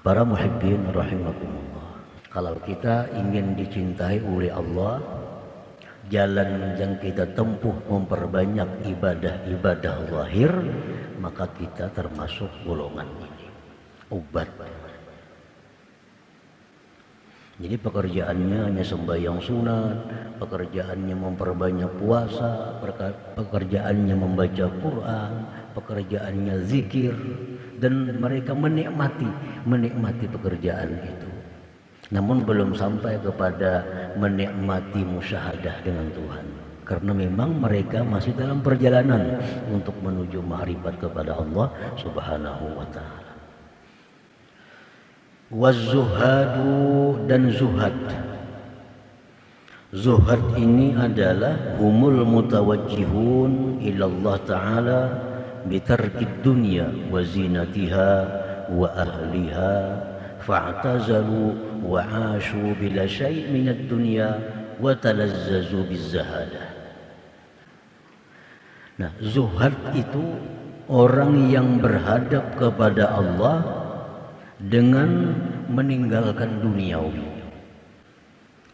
Para muhibbin rahimakumullah, kalau kita ingin dicintai oleh Allah, jalan yang kita tempuh memperbanyak ibadah-ibadah zahir, maka kita termasuk golongan ini. Obat. Jadi pekerjaannya hanya sembahyang sunat, pekerjaannya memperbanyak puasa, pekerjaannya membaca Quran, pekerjaannya zikir, dan mereka menikmati pekerjaan itu. Namun belum sampai kepada menikmati musyahadah dengan Tuhan, karena memang mereka masih dalam perjalanan untuk menuju ma'rifat kepada Allah Subhanahu wa ta'ala. Waz-zuhadu dan zuhad. Zuhad ini adalah humul mutawajjihun ilallah ta'ala bitarkid dunya wa zinatiha wa ahliha fa'tazalu wa ashu bila syai' minad dunya wa talazzazu bizzahadah. Nah, zuhad itu orang yang berhadap kepada Allah dengan meninggalkan duniawi,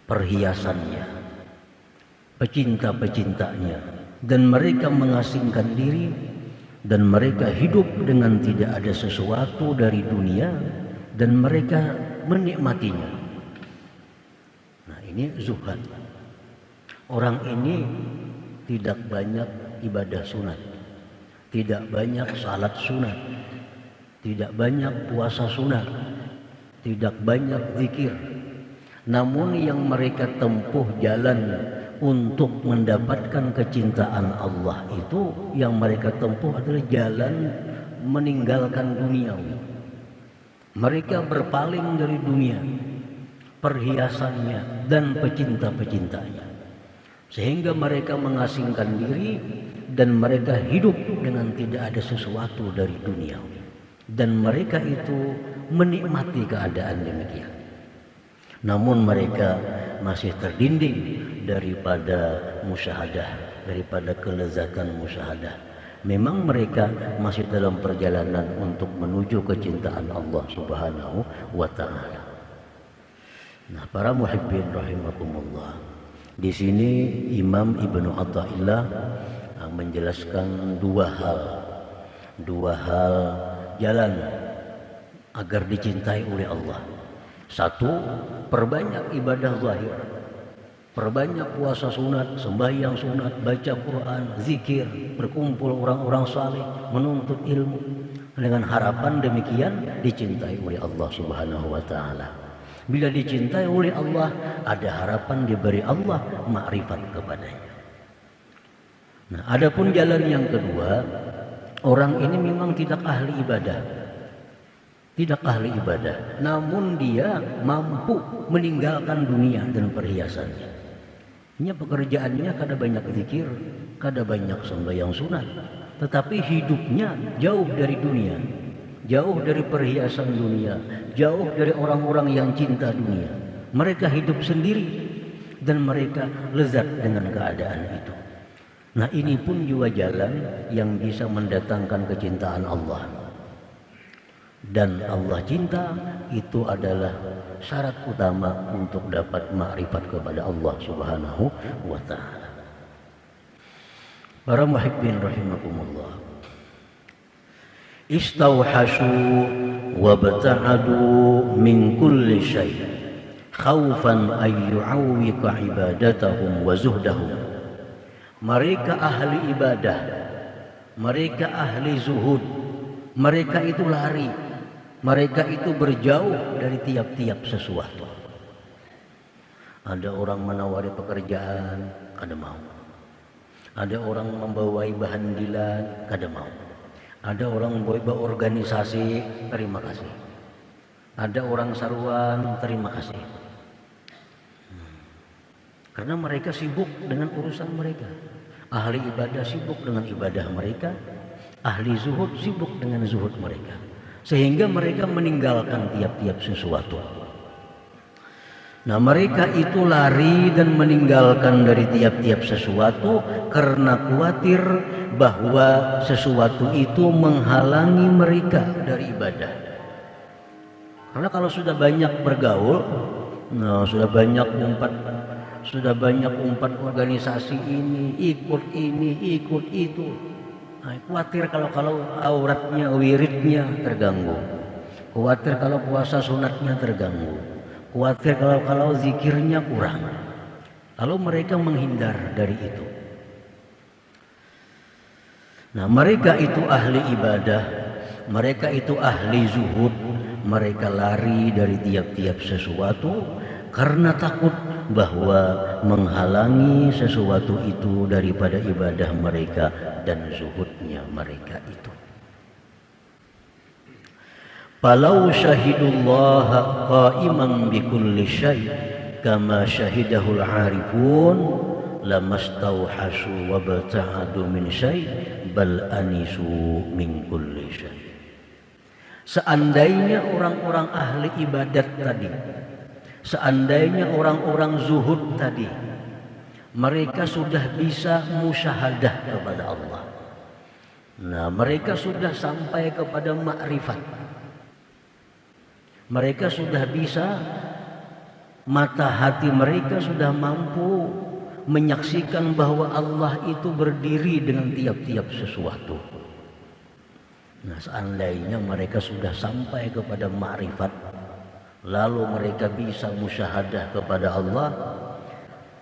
perhiasannya, pecinta-pecintanya, dan mereka mengasingkan diri, dan mereka hidup dengan tidak ada sesuatu dari dunia, dan mereka menikmatinya. Nah, ini zuhad. Orang ini tidak banyak ibadah sunat, tidak banyak salat sunat, tidak banyak puasa sunat, tidak banyak zikir. Namun yang mereka tempuh jalan untuk mendapatkan kecintaan Allah itu, yang mereka tempuh adalah jalan meninggalkan duniawi. Mereka berpaling dari dunia, perhiasannya, dan pecinta-pecintanya, sehingga mereka mengasingkan diri dan mereka hidup dengan tidak ada sesuatu dari dunia. Dan mereka itu menikmati keadaan demikian. Namun mereka masih terdinding daripada musyahadah, daripada kelezatan musyahadah. Memang mereka masih dalam perjalanan untuk menuju kecintaan Allah Subhanahu wa ta'ala. Nah, para muhibbin rahimakumullah, di sini Imam Ibnu Athaillah menjelaskan dua hal jalan agar dicintai oleh Allah. Satu, perbanyak ibadah zahir, perbanyak puasa sunat, sembahyang sunat, baca Quran, zikir, berkumpul orang-orang saleh, menuntut ilmu, dengan harapan demikian dicintai oleh Allah Subhanahu wa ta'ala. Bila dicintai oleh Allah, ada harapan diberi Allah makrifat kepadanya. Nah, adapun jalan yang kedua, orang ini memang tidak ahli ibadah, namun dia mampu meninggalkan dunia dan perhiasannya. Ini pekerjaannya kada banyak zikir, kada banyak sembahyang sunat, tetapi hidupnya jauh dari dunia, jauh dari perhiasan dunia, jauh dari orang-orang yang cinta dunia. Mereka hidup sendiri dan mereka lezat dengan keadaan itu. Nah, ini pun juga jalan yang bisa mendatangkan kecintaan Allah. Dan Allah cinta itu adalah syarat utama untuk dapat makrifat kepada Allah Subhanahu wa ta'ala. Para muhibbin rahimakumullah, istawhashu wa bata'adu min kulli syai' khawfan ay yu'awwiqa ibadatahum wa zuhdahum. Mereka ahli ibadah, mereka ahli zuhud, mereka itu lari, mereka itu berjauh dari tiap-tiap sesuatu. Ada orang menawari pekerjaan, kada mau. Ada orang membawai bahan dilan, kada mau. Ada orang membawa organisasi, terima kasih. Ada orang saruan, terima kasih. Karena mereka sibuk dengan urusan mereka. Ahli ibadah sibuk dengan ibadah mereka, ahli zuhud sibuk dengan zuhud mereka, sehingga mereka meninggalkan tiap-tiap sesuatu. Nah, mereka itu lari dan meninggalkan dari tiap-tiap sesuatu karena khawatir bahwa sesuatu itu menghalangi mereka dari ibadah. Karena kalau sudah banyak bergaul, nah, sudah banyak umpat organisasi ini, ikut itu. Nah, khawatir kalau auratnya, wiridnya terganggu. Khawatir kalau puasa sunatnya terganggu. Khawatir kalau zikirnya kurang. Lalu mereka menghindar dari itu. Nah, mereka itu ahli ibadah, mereka itu ahli zuhud, mereka lari dari tiap-tiap sesuatu karena takut bahwa menghalangi sesuatu itu daripada ibadah mereka dan zuhudnya mereka itu. Falau syahidullaha qa'iman bikulli syai' kama syahidahul 'arifun lamastauhasu wa bata'adu min syai' bal anisu min kulli syai'. Seandainya orang-orang ahli ibadat tadi, seandainya orang-orang zuhud tadi, mereka sudah bisa musyahadah kepada Allah. Nah, mereka sudah sampai kepada makrifat. Mereka sudah bisa, mata hati mereka sudah mampu menyaksikan bahwa Allah itu berdiri dengan tiap-tiap sesuatu. Nah, seandainya mereka sudah sampai kepada ma'rifat, lalu mereka bisa musyahadah kepada Allah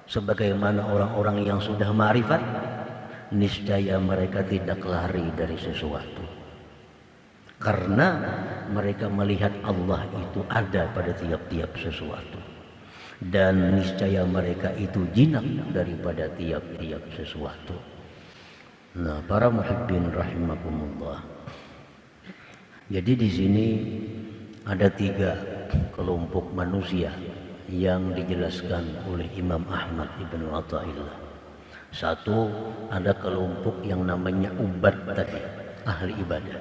sebagaimana orang-orang yang sudah ma'rifat, niscaya mereka tidak lari dari sesuatu. Karena mereka melihat Allah itu ada pada tiap-tiap sesuatu. Dan niscaya mereka itu jinak daripada tiap-tiap sesuatu. Nah, para muhibbin rahimakumullah. Jadi di sini ada 3 kelompok manusia yang dijelaskan oleh Imam Ahmad Ibn Athaillah. 1, ada kelompok yang namanya ubad tadi, ahli ibadah.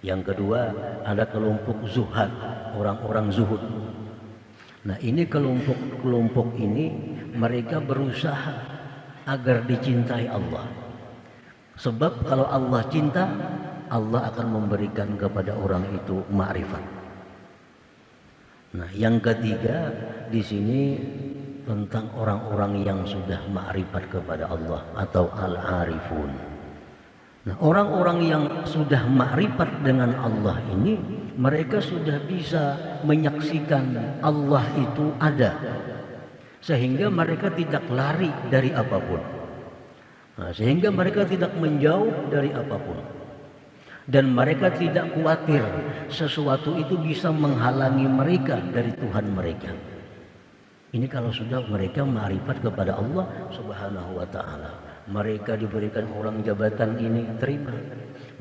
Yang kedua, ada kelompok zuhad, orang-orang zuhud. Nah, ini kelompok ini mereka berusaha agar dicintai Allah. Sebab kalau Allah cinta, Allah akan memberikan kepada orang itu ma'rifat. Nah, yang ketiga di sini tentang orang-orang yang sudah ma'rifat kepada Allah atau al-arifun. Nah, orang-orang yang sudah ma'rifat dengan Allah ini, mereka sudah bisa menyaksikan Allah itu ada, sehingga mereka tidak lari dari apapun. Nah, sehingga mereka tidak menjauh dari apapun, dan mereka tidak khawatir sesuatu itu bisa menghalangi mereka dari Tuhan mereka. Ini kalau sudah mereka ma'rifat kepada Allah Subhanahu wa ta'ala. Mereka diberikan orang jabatan ini, terima.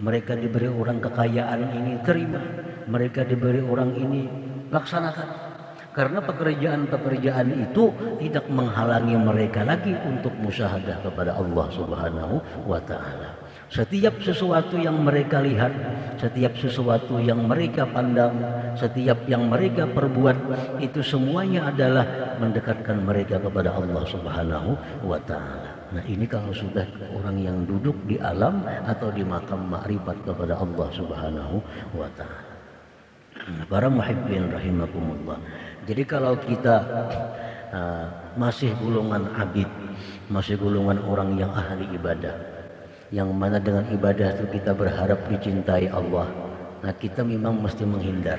Mereka diberi orang kekayaan ini, terima. Mereka diberi orang ini, laksanakan. Karena pekerjaan-pekerjaan itu tidak menghalangi mereka lagi untuk musyahadah kepada Allah Subhanahu wa ta'ala. Setiap sesuatu yang mereka lihat, setiap sesuatu yang mereka pandang, setiap yang mereka perbuat, itu semuanya adalah mendekatkan mereka kepada Allah Subhanahu wa ta'ala. Nah, ini kalau sudah orang yang duduk di alam atau di makam ma'rifat kepada Allah Subhanahu wa ta'ala. Para muhibbin rahimakumullah. Jadi kalau kita masih golongan abid, masih golongan orang yang ahli ibadah, yang mana dengan ibadah itu kita berharap dicintai Allah, nah kita memang mesti menghindar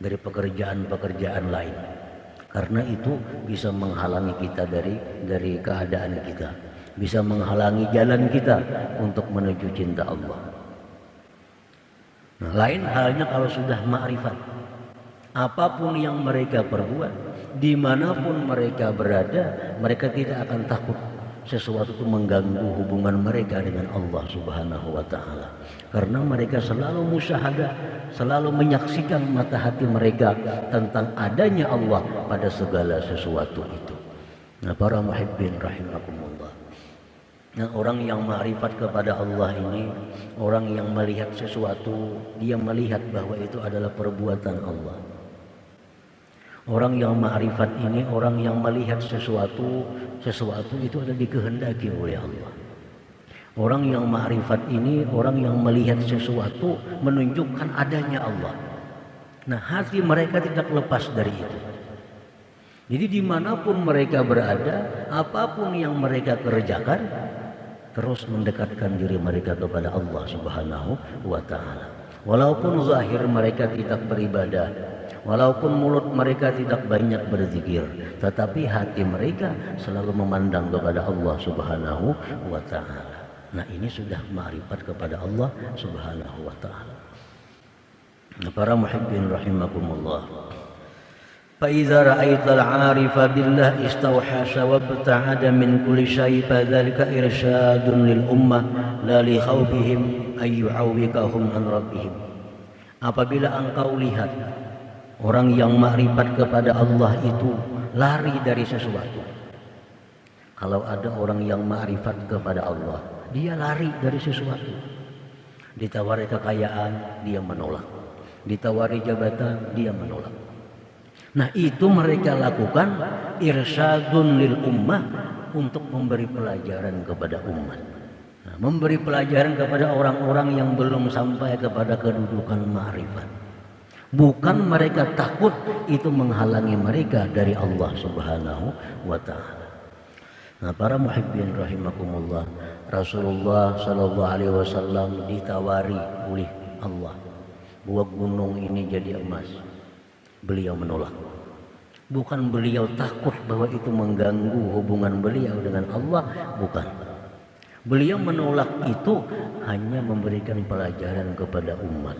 dari pekerjaan-pekerjaan lain. Karena itu bisa menghalangi kita dari keadaan kita, bisa menghalangi jalan kita untuk menuju cinta Allah. Nah, lain halnya kalau sudah ma'rifat, apapun yang mereka perbuat, dimanapun mereka berada, mereka tidak akan takut sesuatu itu mengganggu hubungan mereka dengan Allah Subhanahu wa ta'ala. Karena mereka selalu musyahadah, selalu menyaksikan mata hati mereka tentang adanya Allah pada segala sesuatu itu. Nah, para muhibbin rahimakumullah. Nah, orang yang ma'rifat kepada Allah ini, orang yang melihat sesuatu, dia melihat bahwa itu adalah perbuatan Allah. Orang yang ma'rifat ini, orang yang melihat sesuatu itu adalah dikehendaki oleh Allah. Orang yang ma'rifat ini, orang yang melihat sesuatu menunjukkan adanya Allah. Nah, hati mereka tidak lepas dari itu. Jadi dimanapun mereka berada, apapun yang mereka kerjakan, terus mendekatkan diri mereka kepada Allah Subhanahu wa Ta'ala. Walaupun zahir mereka tidak beribadah, walaupun mulut mereka tidak banyak berzikir, tetapi hati mereka selalu memandang kepada Allah Subhanahu wa Ta'ala. Nah, ini sudah ma'rifat kepada Allah Subhanahu wa Ta'ala. Para muhibbin rahimakumullah. Fa idza ra'aital 'arifa billah istawhasha wa ibta'ada min kulli syai' fadzalika irsyadun lil ummah la li khaufihim ay yu'awwikahum an rabbihim. Apabila engkau lihat orang yang ma'rifat kepada Allah itu lari dari sesuatu. Kalau ada orang yang ma'rifat kepada Allah, dia lari dari sesuatu. Ditawari kekayaan, dia menolak. Ditawari jabatan, dia menolak. Nah, itu mereka lakukan irsyadun lil ummah, untuk memberi pelajaran kepada umat. Nah, memberi pelajaran kepada orang-orang yang belum sampai kepada kedudukan ma'rifat. Bukan mereka takut itu menghalangi mereka dari Allah Subhanahu wa Ta'ala. Nah, para muhibbin rahimakumullah, Rasulullah sallallahu alaihi wasallam ditawari oleh Allah, buat gunung ini jadi emas. Beliau menolak. Bukan beliau takut bahwa itu mengganggu hubungan beliau dengan Allah, bukan. Beliau menolak itu hanya memberikan pelajaran kepada umat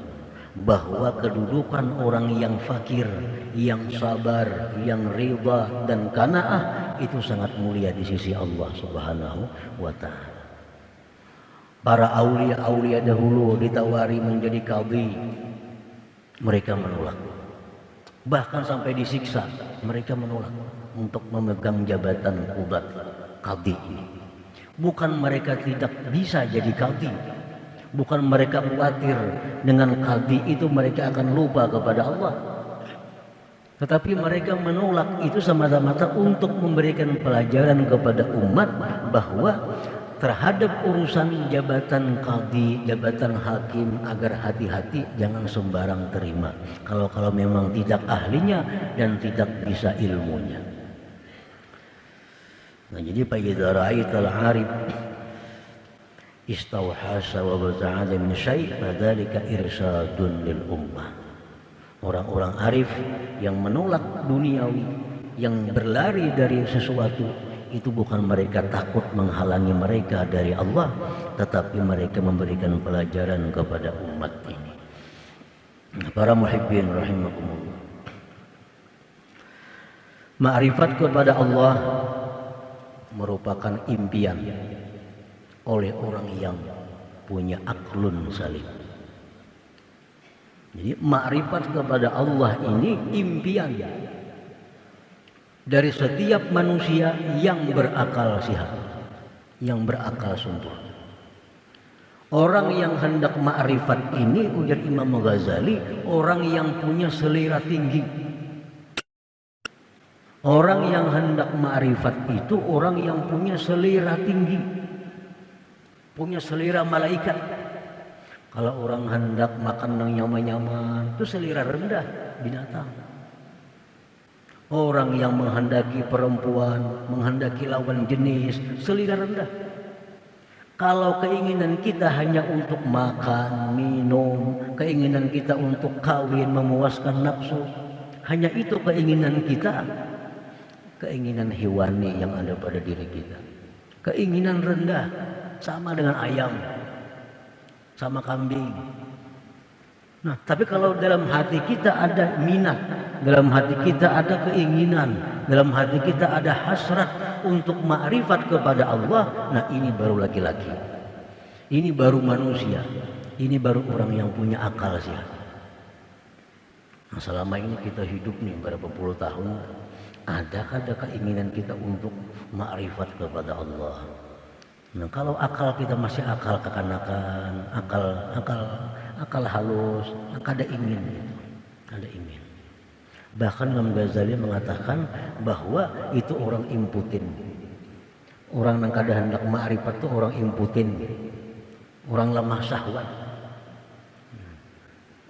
bahwa kedudukan orang yang fakir, yang sabar, yang ridha dan qanaah itu sangat mulia di sisi Allah Subhanahu wa Ta'ala. Para aulia-aulia dahulu ditawari menjadi qadhi, mereka menolak. Bahkan sampai disiksa, mereka menolak untuk memegang jabatan qudat qadhi ini. Bukan mereka tidak bisa jadi qadhi, bukan mereka khawatir dengan qadhi itu mereka akan lupa kepada Allah, tetapi mereka menolak itu semata-mata untuk memberikan pelajaran kepada umat bahwa terhadap urusan jabatan qadhi, jabatan hakim, agar hati-hati, jangan sembarang terima kalau memang tidak ahlinya dan tidak bisa ilmunya. Nah, jadi fa idza ra'aital 'arif istawhasa wa bata'ada min syai' fadzalika irsyadun lil ummah. Orang-orang arif yang menolak duniawi, yang berlari dari sesuatu, itu bukan mereka takut menghalangi mereka dari Allah, tetapi mereka memberikan pelajaran kepada umat ini. Para muhibbin rahimakumullah, ma'rifat kepada Allah merupakan impian oleh orang yang punya aklun salim. Jadi ma'rifat kepada Allah ini impian dari setiap manusia yang berakal sehat, yang berakal sungguh. Orang yang hendak ma'rifat ini, ujar Imam Ghazali, orang yang punya selera tinggi. Orang yang hendak ma'rifat itu orang yang punya selera tinggi, punya selera malaikat. Kalau orang hendak makan yang nyaman-nyaman, itu selera rendah binatang. Orang yang menghendaki perempuan, menghendaki lawan jenis, selera rendah. Kalau keinginan kita hanya untuk makan, minum, keinginan kita untuk kawin, memuaskan nafsu, hanya itu keinginan kita, keinginan hewani yang ada pada diri kita. Keinginan rendah, sama dengan ayam, sama kambing. Nah, tapi kalau dalam hati kita ada minat, dalam hati kita ada keinginan, dalam hati kita ada hasrat untuk ma'rifat kepada Allah, nah ini baru laki-laki, ini baru manusia, ini baru orang yang punya akal sehat. Nah, selama ini kita hidup nih berapa puluh tahun, adakah ada keinginan kita untuk ma'rifat kepada Allah? Nah, kalau akal kita masih akal kekanakan, akal halus, ada ingin gitu, ada ingin. Bahkan Imam Ghazali mengatakan bahwa itu orang imputin. Orang yang kada hendak ma'rifat itu orang imputin, orang lemah syahwat.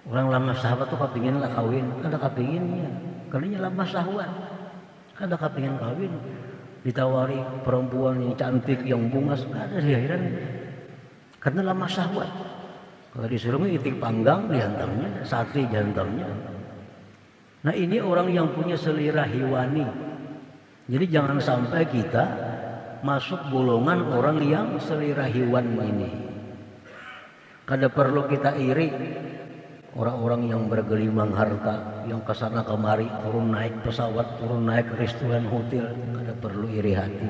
Orang lama sahabat tuh kepingin lah kawin, kada kepinginnya, karena lama syahwat, kada kepingin kawin, ditawari perempuan yang cantik, yang bungas, kada diheran, karena lama syahwat. Kalau disuruh itik panggang dihantamnya, sate dihantamnya. Nah ini orang yang punya selera hewani. Jadi jangan sampai kita masuk golongan orang yang selera hewan ini. Kada perlu kita iri orang-orang yang bergelimang harta, yang kesana kemari, turun naik pesawat, turun naik restoran hotel, kada perlu iri hati.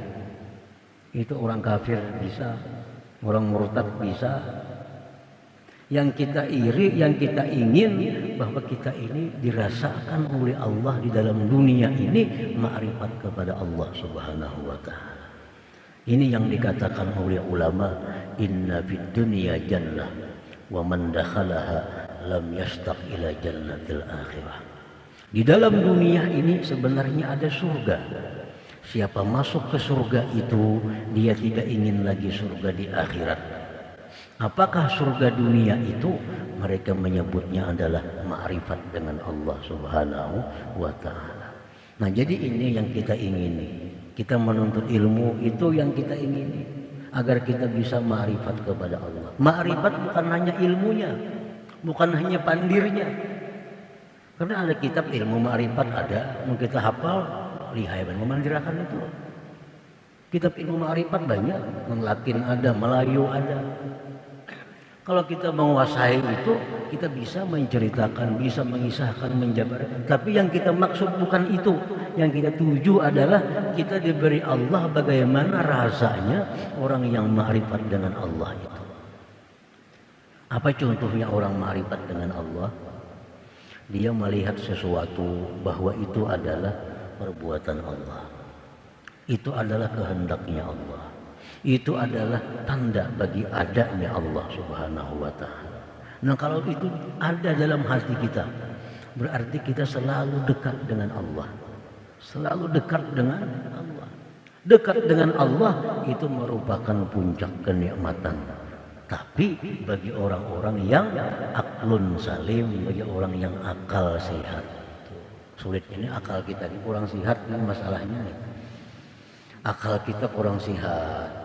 Itu orang kafir bisa, orang murtad bisa. Yang kita iri, yang kita ingin bahwa kita ini dirasakan oleh Allah di dalam dunia ini ma'rifat kepada Allah Subhanahu wa ta'ala. Ini yang dikatakan oleh ulama, inna fid dunya jannah wa man dakhalaha lam yastaq ila jannatil akhirah. Di dalam dunia ini sebenarnya ada surga. Siapa masuk ke surga itu, dia tidak ingin lagi surga di akhirat. Apakah surga dunia itu? Mereka menyebutnya adalah ma'rifat dengan Allah Subhanahu wa ta'ala. Nah jadi ini yang kita ingini. Kita menuntut ilmu itu yang kita ingini, agar kita bisa ma'rifat kepada Allah. Ma'rifat bukan hanya ilmunya, bukan hanya pandirnya. Karena ada kitab ilmu ma'rifat ada, yang kita hafal, lihai memandirakan itu. Kitab ilmu ma'rifat banyak, yang Latin ada, Melayu ada. Kalau kita menguasai itu, kita bisa menceritakan, bisa mengisahkan, menjabarkan. Tapi yang kita maksud bukan itu. Yang kita tuju adalah kita diberi Allah bagaimana rasanya orang yang ma'rifat dengan Allah itu. Apa contohnya orang ma'rifat dengan Allah? Dia melihat sesuatu bahwa itu adalah perbuatan Allah. Itu adalah kehendaknya Allah. Itu adalah tanda bagi adanya Allah Subhanahu wa ta'ala. Nah kalau itu ada dalam hati kita, berarti kita selalu dekat dengan Allah. Selalu dekat dengan Allah. Dekat dengan Allah itu merupakan puncak kenikmatan. Tapi bagi orang-orang yang aklun salim, bagi orang yang akal sehat, sulit ini akal kita ini kurang sehat, ini masalahnya nih. Akal kita kurang sehat.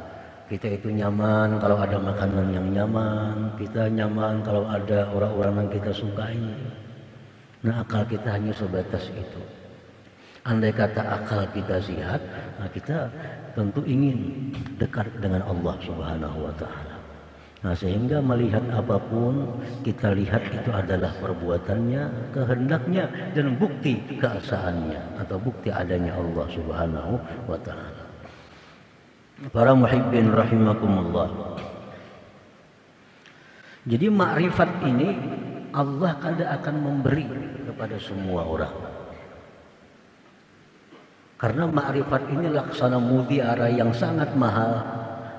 Kita itu nyaman kalau ada makanan yang nyaman, kita nyaman kalau ada orang-orang yang kita sukai. Nah akal kita hanya sebatas itu. Andai kata akal kita sehat, nah kita tentu ingin dekat dengan Allah Subhanahu wa ta'ala. Nah sehingga melihat apapun, kita lihat itu adalah perbuatannya, kehendaknya, dan bukti keesaannya atau bukti adanya Allah Subhanahu wa ta'ala. Para muhibbin rahimakumullah. Jadi makrifat ini Allah kada akan memberi kepada semua orang. Karena makrifat ini laksana mutiara yang sangat mahal.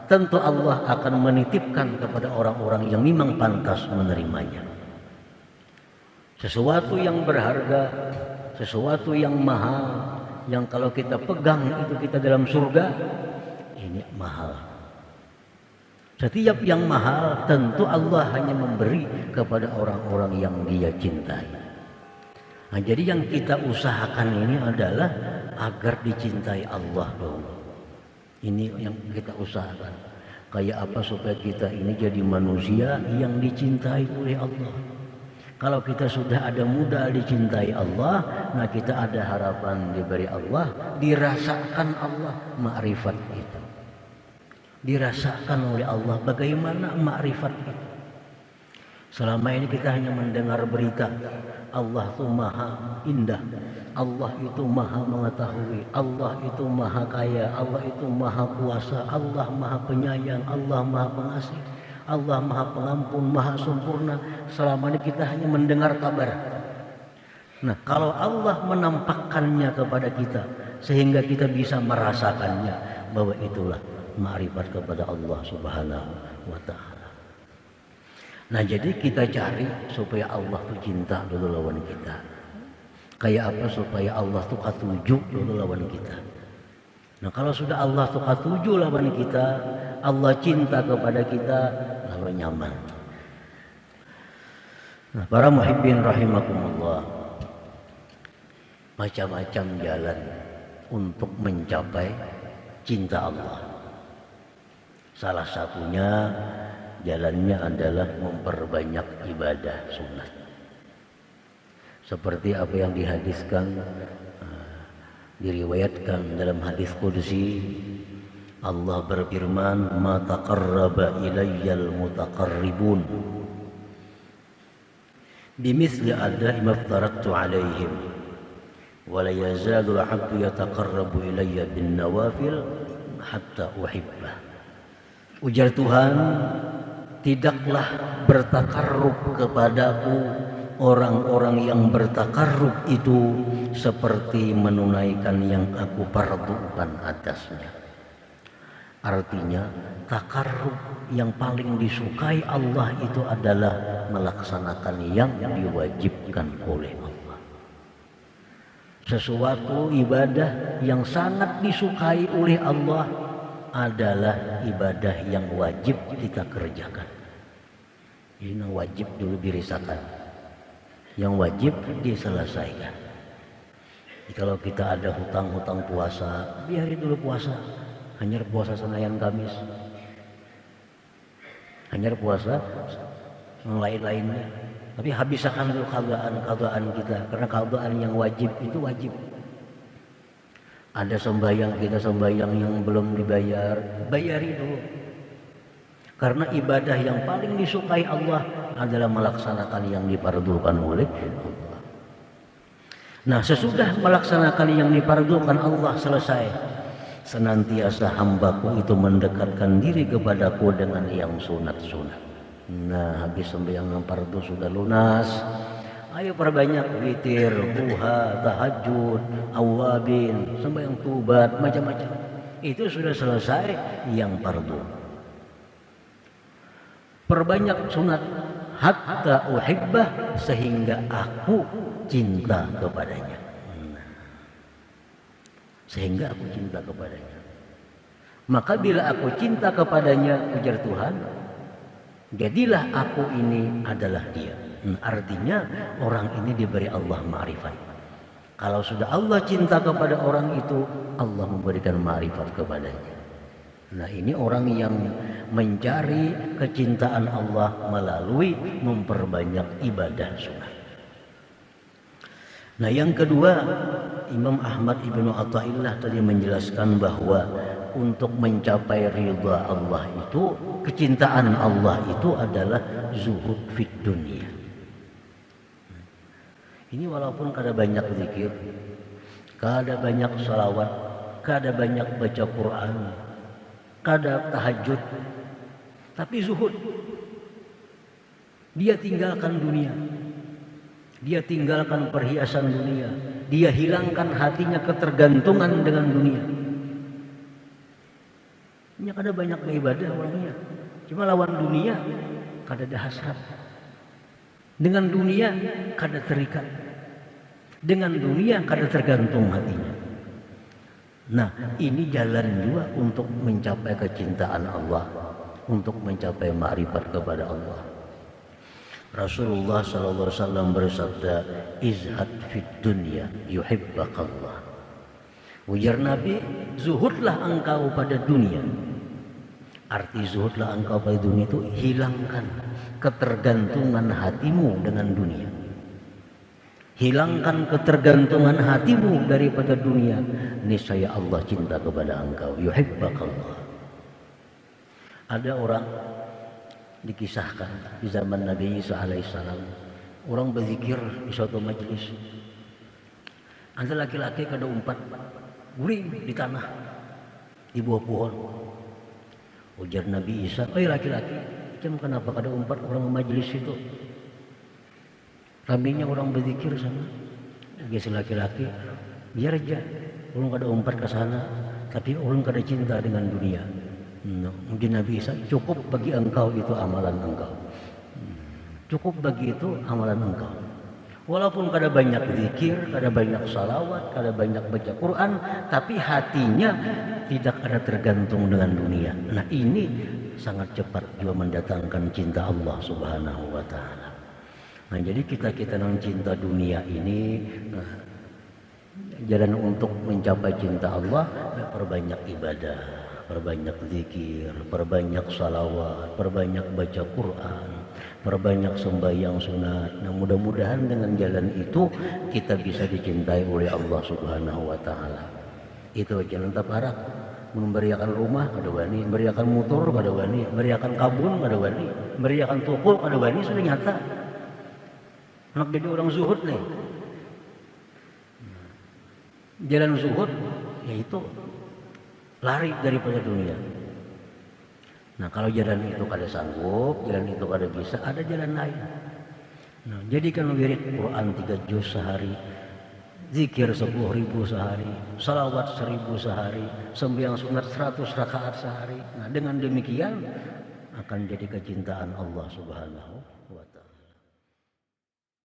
Tentu Allah akan menitipkan kepada orang-orang yang memang pantas menerimanya. Sesuatu yang berharga, sesuatu yang mahal, yang kalau kita pegang itu kita dalam surga, ini mahal. Setiap yang mahal tentu Allah hanya memberi kepada orang-orang yang Dia cintai. Nah, jadi yang kita usahakan ini adalah agar dicintai Allah dulu. Ini yang kita usahakan. Kayak apa supaya kita ini jadi manusia yang dicintai oleh Allah. Kalau kita sudah ada mudah dicintai Allah, nah kita ada harapan diberi Allah, dirasakan Allah makrifat itu. Dirasakan oleh Allah bagaimana makrifat itu. Selama ini kita hanya mendengar berita Allah itu maha indah, Allah itu maha mengetahui, Allah itu maha kaya, Allah itu maha kuasa, Allah maha penyayang, Allah maha pengasih, Allah maha pengampun, maha sempurna. Selama ini kita hanya mendengar kabar. Nah kalau Allah menampakkannya kepada kita sehingga kita bisa merasakannya, bahwa itulah ma'rifat kepada Allah Subhanahu wa ta'ala. Nah jadi kita cari supaya Allah tuh cinta dulu lawan kita. Kayak apa supaya Allah tuh katuju dulu lawan kita. Nah kalau sudah Allah tuh katuju lawan kita, Allah cinta kepada kita, lalu nyaman. Nah, para muhibbin rahimakumullah, macam-macam jalan untuk mencapai cinta Allah. Salah satunya jalannya adalah memperbanyak ibadah sunat. Seperti apa yang dihadiskan, diriwayatkan dalam hadis qudsi, Allah berfirman, "Ma taqarraba ilayyal mutaqarribun bimithli adai ma aftaradtu alaihim wa la yazalu al-'abdu yataqarrabu ilayya bin nawafil hatta uhibbah." Ujar Tuhan, tidaklah bertakarrub kepadaku orang-orang yang bertakarrub itu seperti menunaikan yang aku fardukan atasnya. Artinya, takarrub yang paling disukai Allah itu adalah melaksanakan yang diwajibkan oleh Allah. Sesuatu ibadah yang sangat disukai oleh Allah adalah ibadah yang wajib kita kerjakan. Ini wajib dulu dirisakan, yang wajib diselesaikan. Kalau kita ada hutang-hutang puasa, biarin dulu puasa. Hanya puasa Senin Kamis, hanya puasa lain-lainnya. Tapi habiskan dulu keadaan kita, karena keadaan yang wajib itu wajib. Ada sembahyang kita yang belum dibayar, bayari dulu. Karena ibadah yang paling disukai Allah adalah melaksanakan yang difardukan oleh Allah. Nah, sesudah melaksanakan yang difardukan Allah selesai, senantiasa hambaku itu mendekatkan diri kepadaku dengan yang sunat-sunat. Nah, habis sembahyang fardu sudah lunas, ayo perbanyak witir, duha, tahajud, awabin, sembahyang tubat, macam-macam. Itu sudah selesai yang fardu. Perbanyak sunat hatta uhibbah, sehingga aku cinta kepadanya. Sehingga aku cinta kepadanya. Maka bila aku cinta kepadanya, ujar Tuhan, jadilah aku ini adalah dia. Artinya orang ini diberi Allah ma'rifat. Kalau sudah Allah cinta kepada orang itu, Allah memberikan ma'rifat kepadanya. Nah, ini orang yang mencari kecintaan Allah melalui memperbanyak ibadah sunat. Nah, yang kedua, Imam Ahmad Ibnu Athaillah tadi menjelaskan bahwa untuk mencapai ridha Allah itu, kecintaan Allah itu adalah zuhud fid dunia. Ini walaupun kada banyak zikir, kada banyak salawat, kada banyak baca Quran, kada tahajud, tapi zuhud. Dia tinggalkan dunia. Dia tinggalkan perhiasan dunia. Dia hilangkan hatinya ketergantungan dengan dunia. Ini kada banyak beribadah orangnya. Cuma lawan dunia kada ada hasrat. Dengan dunia kada terikat. Dengan dunia kada tergantung hatinya. Nah, ini jalan juga untuk mencapai kecintaan Allah, untuk mencapai ma'rifat kepada Allah. Rasulullah SAW bersabda, "Izhad fid dunya yuhibbakallah." Ujar Nabi, zuhudlah engkau pada dunia. Arti zuhudlah engkau pada dunia itu hilangkan ketergantungan hatimu dengan dunia. Hilangkan ketergantungan hatimu daripada dunia. Niscaya Allah cinta kepada engkau. Yuhibbakallah. Ada orang dikisahkan di zaman Nabi Isa alaihissalam, orang berzikir di suatu majelis. Ada laki-laki kada umpat, guling di tanah, di bawah pohon. Ujar Nabi Isa, laki-laki, macam kenapa kada umpat orang majelis itu? Ramainya orang berzikir sana. Dia laki-laki, biar aja, orang kada umpat ke sana, tapi orang kada cinta dengan dunia. Mungkin Nabi Isa, cukup bagi engkau itu amalan engkau. Cukup bagi itu amalan engkau. Walaupun kada banyak zikir, kada banyak salawat, kada banyak baca Quran, tapi hatinya tidak ada tergantung dengan dunia. Nah, ini sangat cepat juga mendatangkan cinta Allah Subhanahu wa ta'ala. Nah, jadi kita yang cinta dunia ini, nah, jalan untuk mencapai cinta Allah, ya perbanyak ibadah, perbanyak zikir, perbanyak salawat, perbanyak baca Quran, perbanyak sembahyang sunat. Nah, mudah-mudahan dengan jalan itu kita bisa dicintai oleh Allah Subhanahu wa taala. Itu jalan taparak. Memberiakan rumah kada wani, memberiakan motor kada wani, memberiakan kabun kada wani, memberiakan toko kada wani, sudah nyata. Anak jadi orang zuhud nih. Jalan zuhud yaitu lari daripada dunia. Nah, kalau jalan itu kada sanggup, jalan itu kada bisa, ada jalan lain. Nah, jadikan wirid Quran 3 juz sehari, zikir 10.000 sehari, salawat 1.000 sehari, sembahyang sunat 100 rakaat sehari. Nah, dengan demikian akan jadi kecintaan Allah Subhanahu